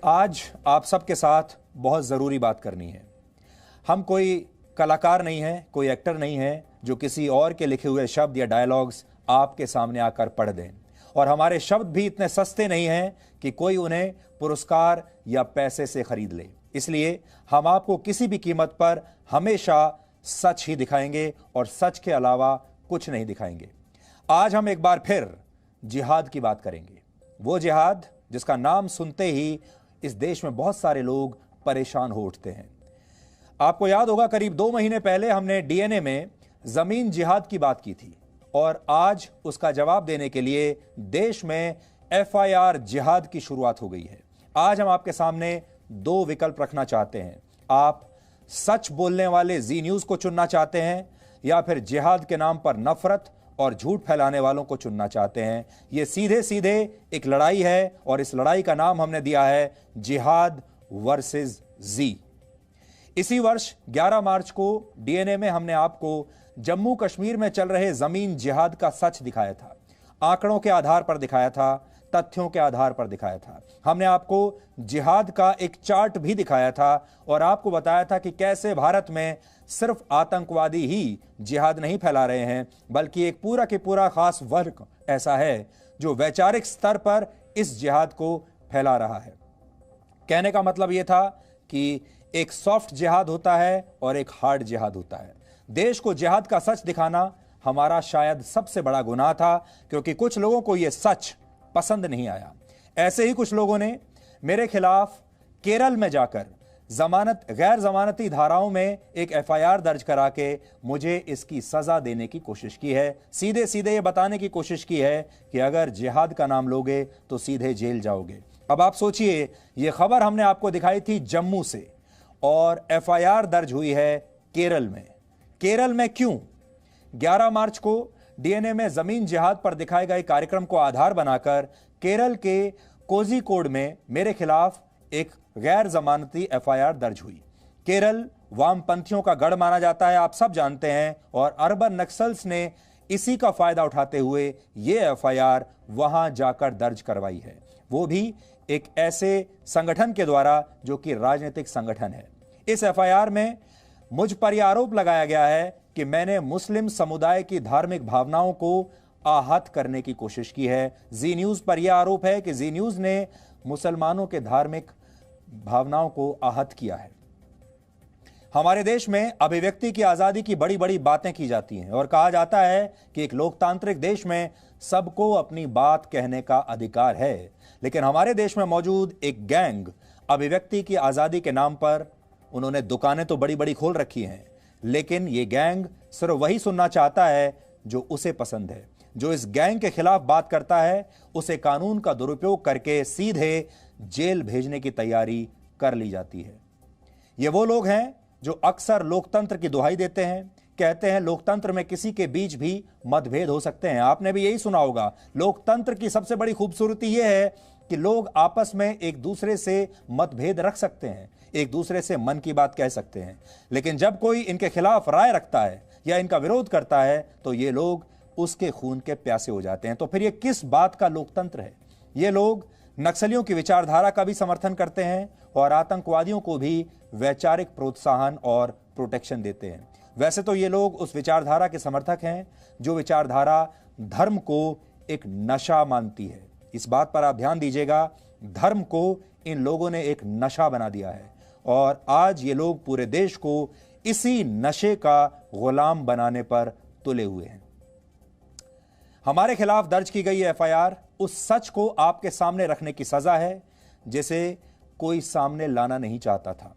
आज आप सबके साथ बहुत ज़रूरी बात करनी है। हम कोई कलाकार नहीं हैं, कोई एक्टर नहीं है जो किसी और के लिखे हुए शब्द या डायलॉग्स आपके सामने आकर पढ़ दें, और हमारे शब्द भी इतने सस्ते नहीं हैं कि कोई उन्हें पुरस्कार या पैसे से खरीद ले। इसलिए हम आपको किसी भी कीमत पर हमेशा सच ही दिखाएंगे और सच के अलावा कुछ नहीं दिखाएंगे। आज हम एक बार फिर जिहाद की बात करेंगे, वो जिहाद जिसका नाम सुनते ही इस देश में बहुत सारे लोग परेशान हो उठते हैं। आपको याद होगा, करीब 2 महीने पहले हमने डीएनए में जमीन जिहाद की बात की थी, और आज उसका जवाब देने के लिए देश में एफआईआर जिहाद की शुरुआत हो गई है। आज हम आपके सामने 2 विकल्प रखना चाहते हैं। आप सच बोलने वाले जी न्यूज को चुनना चाहते हैं, या फिर जिहाद के नाम पर नफरत और झूठ फैलाने वालों को चुनना चाहते हैं। यह सीधे सीधे एक लड़ाई है, और इस लड़ाई का नाम हमने दिया है जिहाद वर्सेस जी। इसी वर्ष 11 मार्च को डीएनए में हमने आपको जम्मू कश्मीर में चल रहे जमीन जिहाद का सच दिखाया था। आंकड़ों के आधार पर दिखाया था, तथ्यों के आधार पर दिखाया था। हमने आपको जिहाद का एक चार्ट भी दिखाया था, और आपको बताया था कि कैसे भारत में सिर्फ आतंकवादी ही जिहाद नहीं फैला रहे हैं, बल्कि एक पूरा के पूरा खास वर्ग ऐसा है जो वैचारिक स्तर पर इस जिहाद को फैला रहा है। कहने का मतलब यह था कि एक सॉफ्ट जिहाद होता है और एक हार्ड जिहाद होता है। देश को जिहाद का सच दिखाना हमारा शायद सबसे बड़ा गुनाह था, क्योंकि कुछ लोगों को यह सच पसंद नहीं आया। ऐसे ही कुछ लोगों ने मेरे खिलाफ केरल में जाकर गैर जमानती धाराओं में एक एफआईआर दर्ज करा के मुझे इसकी सजा देने की कोशिश की है। सीधे सीधे ये बताने की कोशिश की है कि अगर जिहाद का नाम लोगे तो सीधे जेल जाओगे। अब आप सोचिए, यह खबर हमने आपको दिखाई थी जम्मू से, और एफआईआर दर्ज हुई है केरल में। केरल में क्यों? 11 मार्च को डीएनए में जमीन जिहाद पर दिखाए गए कार्यक्रम को आधार बनाकर केरल के कोझिकोड में मेरे खिलाफ एक गैर जमानती एफआईआर दर्ज हुई। केरल वामपंथियों का गढ़ माना जाता है, आप सब जानते हैं, और अर्बन नक्सल्स ने इसी का फायदा उठाते हुए यह एफआईआर वहां जाकर दर्ज करवाई है, वो भी एक ऐसे संगठन के द्वारा जो कि राजनीतिक संगठन है। इस एफआईआर में मुझ पर यह आरोप लगाया गया है कि मैंने मुस्लिम समुदाय की धार्मिक भावनाओं को आहत करने की कोशिश की है। जी न्यूज पर यह आरोप है कि जी न्यूज ने मुसलमानों के धार्मिक भावनाओं को आहत किया है। हमारे देश में अभिव्यक्ति की आजादी की बड़ी बड़ी बातें की जाती हैं, और कहा जाता है कि एक लोकतांत्रिक देश में सबको अपनी बात कहने का अधिकार है। लेकिन हमारे देश में मौजूद एक गैंग अभिव्यक्ति की आजादी के नाम पर उन्होंने दुकानें तो बड़ी बड़ी खोल रखी हैं, लेकिन यह गैंग सिर्फ वही सुनना चाहता है जो उसे पसंद है। जो इस गैंग के खिलाफ बात करता है उसे कानून का दुरुपयोग करके सीधे जेल भेजने की तैयारी कर ली जाती है। ये वो लोग हैं जो अक्सर लोकतंत्र की दुहाई देते हैं, कहते हैं लोकतंत्र में किसी के बीच भी मतभेद हो सकते हैं। आपने भी यही सुना होगा, लोकतंत्र की सबसे बड़ी खूबसूरती यह है कि लोग आपस में एक दूसरे से मतभेद रख सकते हैं, एक दूसरे से मन की बात कह सकते हैं, लेकिन जब कोई इनके खिलाफ राय रखता है या इनका विरोध करता है तो ये लोग उसके खून के प्यासे हो जाते हैं। तो फिर ये किस बात का लोकतंत्र है? ये लोग नक्सलियों की विचारधारा का भी समर्थन करते हैं और आतंकवादियों को भी वैचारिक प्रोत्साहन और प्रोटेक्शन देते हैं। वैसे तो ये लोग उस विचारधारा के समर्थक हैं जो विचारधारा धर्म को एक नशा मानती है। इस बात पर आप ध्यान दीजिएगा, धर्म को इन लोगों ने एक नशा बना दिया है, और आज ये लोग पूरे देश को इसी नशे का गुलाम बनाने पर तुले हुए हैं। हमारे खिलाफ दर्ज की गई एफआईआर उस सच को आपके सामने रखने की सजा है जिसे कोई सामने लाना नहीं चाहता था,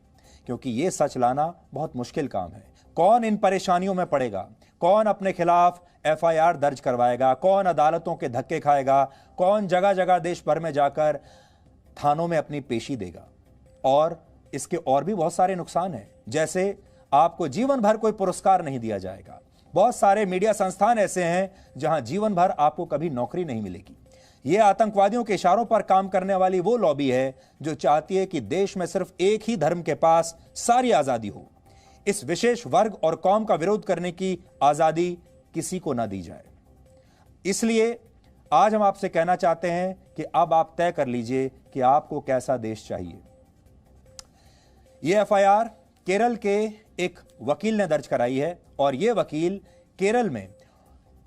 क्योंकि यह सच लाना बहुत मुश्किल काम है। कौन इन परेशानियों में पड़ेगा? कौन अपने खिलाफ एफआईआर दर्ज करवाएगा? कौन अदालतों के धक्के खाएगा? कौन जगह जगह देश भर में जाकर थानों में अपनी पेशी देगा? और इसके और भी बहुत सारे नुकसान हैं, जैसे आपको जीवन भर कोई पुरस्कार नहीं दिया जाएगा। बहुत सारे मीडिया संस्थान ऐसे हैं जहां जीवन भर आपको कभी नौकरी नहीं मिलेगी। यह आतंकवादियों के इशारों पर काम करने वाली वो लॉबी है जो चाहती है कि देश में सिर्फ एक ही धर्म के पास सारी आजादी हो। इस विशेष वर्ग और कौम का विरोध करने की आजादी किसी को ना दी जाए। इसलिए आज हम आपसे कहना चाहते हैं कि अब आप तय कर लीजिए कि आपको कैसा देश चाहिए। यह एफआईआर केरल के एक वकील ने दर्ज कराई है और यह वकील केरल में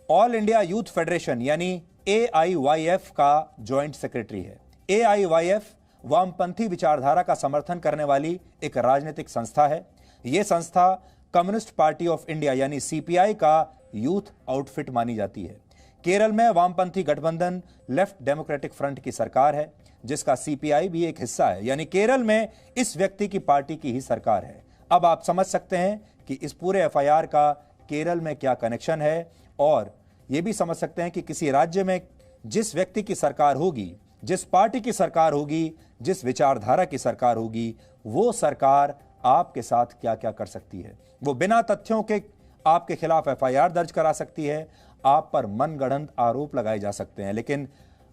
ऑल इंडिया यूथ फेडरेशन यानी AIYF का जॉइंट सेक्रेटरी है। AIYF वामपंथी विचारधारा का समर्थन करने वाली एक राजनीतिक संस्था है। यह संस्था कम्युनिस्ट पार्टी ऑफ इंडिया यानी CPI का यूथ आउटफिट मानी जाती है। केरल में वामपंथी गठबंधन लेफ्ट डेमोक्रेटिक फ्रंट की सरकार है, जिसका CPI भी एक हिस्सा है, यानी केरल में इस व्यक्ति की पार्टी की ही सरकार है। अब आप समझ सकते हैं कि इस पूरे FIR का केरल में क्या कनेक्शन है, और यह भी समझ सकते हैं कि किसी राज्य में जिस व्यक्ति की सरकार होगी, जिस पार्टी की सरकार होगी, जिस विचारधारा की सरकार होगी, वो सरकार आपके साथ क्या क्या कर सकती है। वो बिना तथ्यों के आपके खिलाफ FIR दर्ज करा सकती है, आप पर मनगढ़ंत आरोप लगाए जा सकते हैं। लेकिन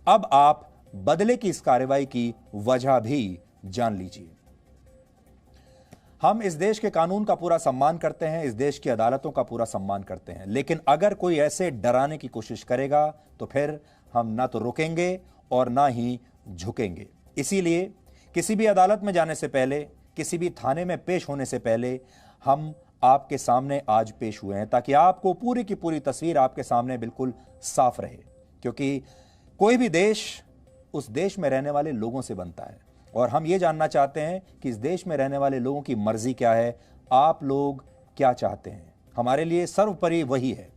अब आप बदले की इस कार्रवाई की वजह भी जान लीजिए। हम इस देश के कानून का पूरा सम्मान करते हैं, इस देश की अदालतों का पूरा सम्मान करते हैं, लेकिन अगर कोई ऐसे डराने की कोशिश करेगा तो फिर हम ना तो रुकेंगे और ना ही झुकेंगे। इसीलिए किसी भी अदालत में जाने से पहले, किसी भी थाने में पेश होने से पहले हम आपके सामने आज पेश हुए हैं, ताकि आपको पूरी की पूरी तस्वीर आपके सामने बिल्कुल साफ रहे। क्योंकि कोई भी देश उस देश में रहने वाले लोगों से बनता है, और हम ये जानना चाहते हैं कि इस देश में रहने वाले लोगों की मर्जी क्या है, आप लोग क्या चाहते हैं। हमारे लिए सर्वोपरि वही है।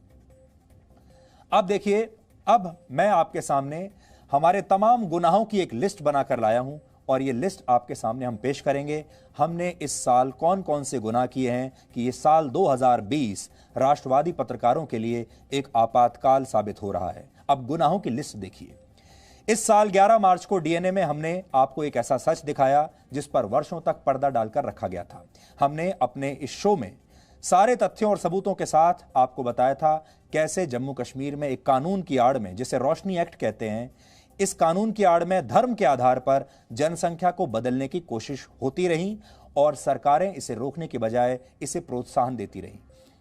अब देखिए, अब मैं आपके सामने हमारे तमाम गुनाहों की एक लिस्ट बनाकर लाया हूं, और ये लिस्ट आपके सामने हम पेश करेंगे। हमने इस साल कौन कौन से गुनाह किए हैं कि ये साल 2020 राष्ट्रवादी पत्रकारों के लिए एक आपातकाल साबित हो रहा है। अब गुनाहों की लिस्ट देखिए। इस साल 11 मार्च को DNA में हमने आपको एक ऐसा सच दिखाया जिस पर वर्षों तक पर्दा डालकर रखा गया था। हमने अपने इस शो में सारे तथ्यों और सबूतों के साथ आपको बताया था कैसे जम्मू कश्मीर में एक कानून की आड़ में, जिसे रोशनी एक्ट कहते हैं, इस कानून की आड़ में धर्म के आधार पर जनसंख्या को बदलने की कोशिश होती रही और सरकारें इसे रोकने की बजाय इसे प्रोत्साहन देती रही।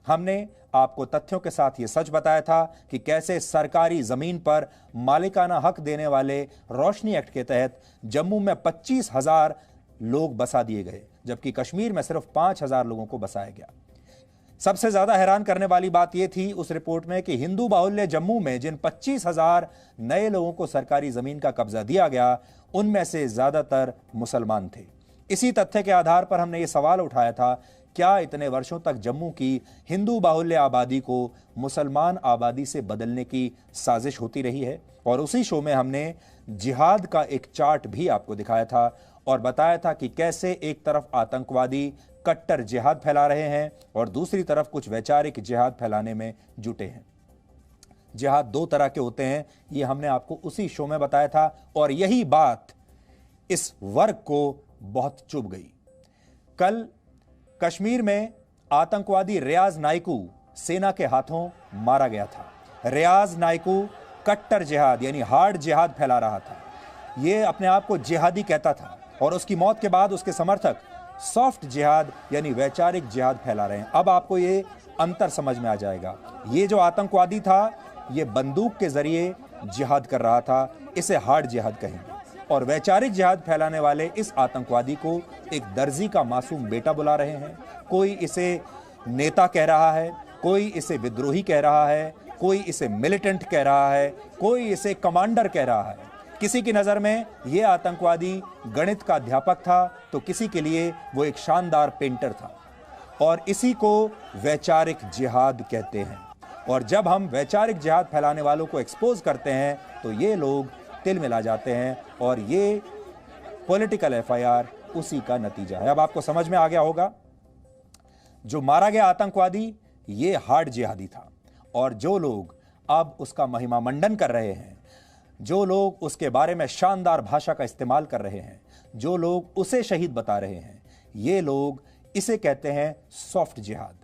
हमने आपको तथ्यों के साथ यह सच बताया था कि कैसे सरकारी जमीन पर मालिकाना हक देने वाले रोशनी एक्ट के तहत जम्मू में 25,000 लोग बसा दिए गए, जबकि कश्मीर में सिर्फ 5,000 लोगों को बसाया गया। सबसे ज्यादा हैरान करने वाली बात यह थी उस रिपोर्ट में कि हिंदू बाहुल्य जम्मू में जिन 25,000 नए लोगों को सरकारी जमीन का कब्जा दिया गया, उनमें से ज्यादातर मुसलमान थे। इसी तथ्य के आधार पर हमने ये सवाल उठाया था, क्या इतने वर्षों तक जम्मू की हिंदू बाहुल्य आबादी को मुसलमान आबादी से बदलने की साजिश होती रही है। और उसी शो में हमने जिहाद का एक चार्ट भी आपको दिखाया था और बताया था कि कैसे एक तरफ आतंकवादी कट्टर जिहाद फैला रहे हैं और दूसरी तरफ कुछ वैचारिक जिहाद फैलाने में जुटे हैं। जिहाद दो तरह के होते हैं, ये हमने आपको उसी शो में बताया था, और यही बात इस वर्ग को बहुत चुभ गई। कल कश्मीर में आतंकवादी रियाज नाइकू सेना के हाथों मारा गया था। रियाज नाइकू कट्टर जिहाद यानी हार्ड जिहाद फैला रहा था। यह अपने आप को जिहादी कहता था, और उसकी मौत के बाद उसके समर्थक सॉफ्ट जिहाद यानी वैचारिक जिहाद फैला रहे हैं। अब आपको ये अंतर समझ में आ जाएगा। ये जो आतंकवादी था, ये बंदूक के जरिए जिहाद कर रहा था, इसे हार्ड जिहाद कहेंगे। और वैचारिक जिहाद फैलाने वाले इस आतंकवादी को एक दर्जी का मासूम बेटा बुला रहे हैं। कोई इसे नेता कह रहा है, कोई इसे विद्रोही कह रहा है, कोई इसे मिलिटेंट कह रहा है, कोई इसे कमांडर कह रहा है। किसी की नजर में यह आतंकवादी गणित का अध्यापक था, तो किसी के लिए वो एक शानदार पेंटर था, और इसी को वैचारिक जिहाद कहते हैं। और जब हम वैचारिक जिहाद फैलाने वालों को एक्सपोज करते हैं तो ये लोग तिल मिला जाते हैं, और ये पॉलिटिकल FIR उसी का नतीजा है। अब आपको समझ में आ गया होगा, जो मारा गया आतंकवादी ये हार्ड जिहादी था, और जो लोग अब उसका महिमा मंडन कर रहे हैं, जो लोग उसके बारे में शानदार भाषा का इस्तेमाल कर रहे हैं, जो लोग उसे शहीद बता रहे हैं, ये लोग इसे कहते हैं सॉफ्ट जिहाद।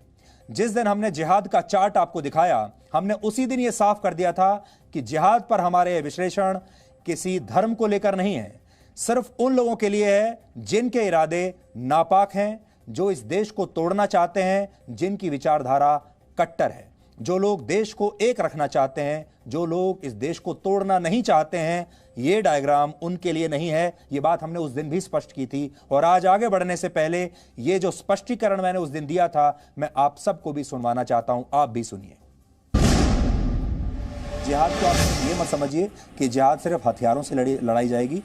जिस दिन हमने जिहाद का चार्ट आपको दिखाया, हमने उसी दिन यह साफ कर दिया था कि जिहाद पर हमारे विश्लेषण किसी धर्म को लेकर नहीं है, सिर्फ उन लोगों के लिए है जिनके इरादे नापाक हैं, जो इस देश को तोड़ना चाहते हैं, जिनकी विचारधारा कट्टर है। जो लोग देश को एक रखना चाहते हैं, जो लोग इस देश को तोड़ना नहीं चाहते हैं, ये डायग्राम उनके लिए नहीं है। ये बात हमने उस दिन भी स्पष्ट की थी और आज आगे बढ़ने से पहले ये जो स्पष्टीकरण मैंने उस दिन दिया था, मैं आप सबको भी सुनवाना चाहता हूं। आप भी सुनिए। जिहाद को आप ये मत समझिए कि जिहाद सिर्फ हथियारों से लड़ाई जाएगी।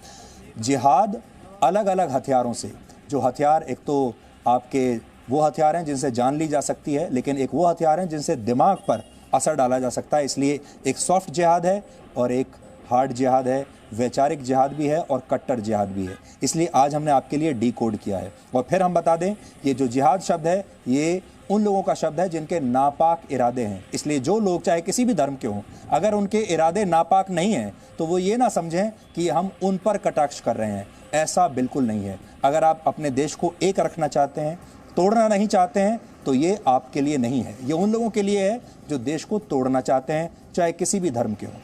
जिहाद अलग अलग हथियारों से, जो हथियार, एक तो आपके वो हथियार हैं जिनसे जान ली जा सकती है, लेकिन एक वो हथियार हैं जिनसे दिमाग पर असर डाला जा सकता है। इसलिए एक सॉफ्ट जिहाद है और एक हार्ड जिहाद है, वैचारिक जिहाद भी है और कट्टर जिहाद भी है। इसलिए आज हमने आपके लिए डिकोड किया है। और फिर हम बता दें, ये जो जिहाद शब्द है ये उन लोगों का शब्द है जिनके नापाक इरादे हैं। इसलिए जो लोग चाहे किसी भी धर्म के हों, अगर उनके इरादे नापाक नहीं हैं तो वो ये ना समझें कि हम उन पर कटाक्ष कर रहे हैं। ऐसा बिल्कुल नहीं है। अगर आप अपने देश को एक रखना चाहते हैं, तोड़ना नहीं चाहते हैं, तो ये आपके लिए नहीं है। ये उन लोगों के लिए है जो देश को तोड़ना चाहते हैं, चाहे किसी भी धर्म के हों।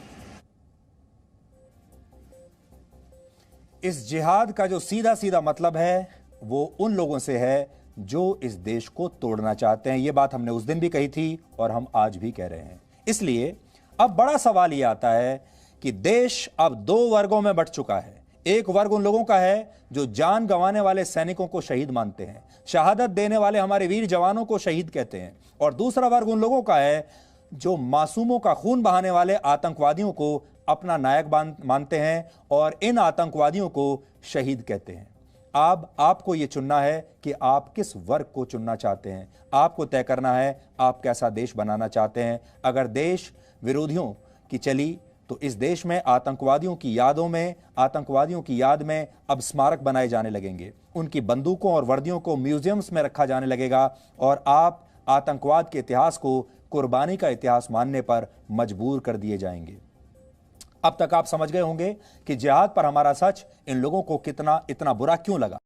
इस जिहाद का जो सीधा सीधा मतलब है वो उन लोगों से है जो इस देश को तोड़ना चाहते हैं। ये बात हमने उस दिन भी कही थी और हम आज भी कह रहे हैं। इसलिए अब बड़ा सवाल ये आता है कि देश अब दो वर्गों में बंट चुका है। एक वर्ग उन लोगों का है जो जान गंवाने वाले सैनिकों को शहीद मानते हैं, शहादत देने वाले हमारे वीर जवानों को शहीद कहते हैं, और दूसरा वर्ग उन लोगों का है जो मासूमों का खून बहाने वाले आतंकवादियों को अपना नायक मानते हैं और इन आतंकवादियों को शहीद कहते हैं। अब आपको यह चुनना है कि आप किस वर्ग को चुनना चाहते हैं। आपको तय करना है आप कैसा देश बनाना चाहते हैं। अगर देश विरोधियों की चली तो इस देश में आतंकवादियों की यादों में, आतंकवादियों की याद में अब स्मारक बनाए जाने लगेंगे, उनकी बंदूकों और वर्दियों को म्यूजियम्स में रखा जाने लगेगा और आप आतंकवाद के इतिहास को कुर्बानी का इतिहास मानने पर मजबूर कर दिए जाएंगे। अब तक आप समझ गए होंगे कि जिहाद पर हमारा सच इन लोगों को इतना बुरा क्यों लगा।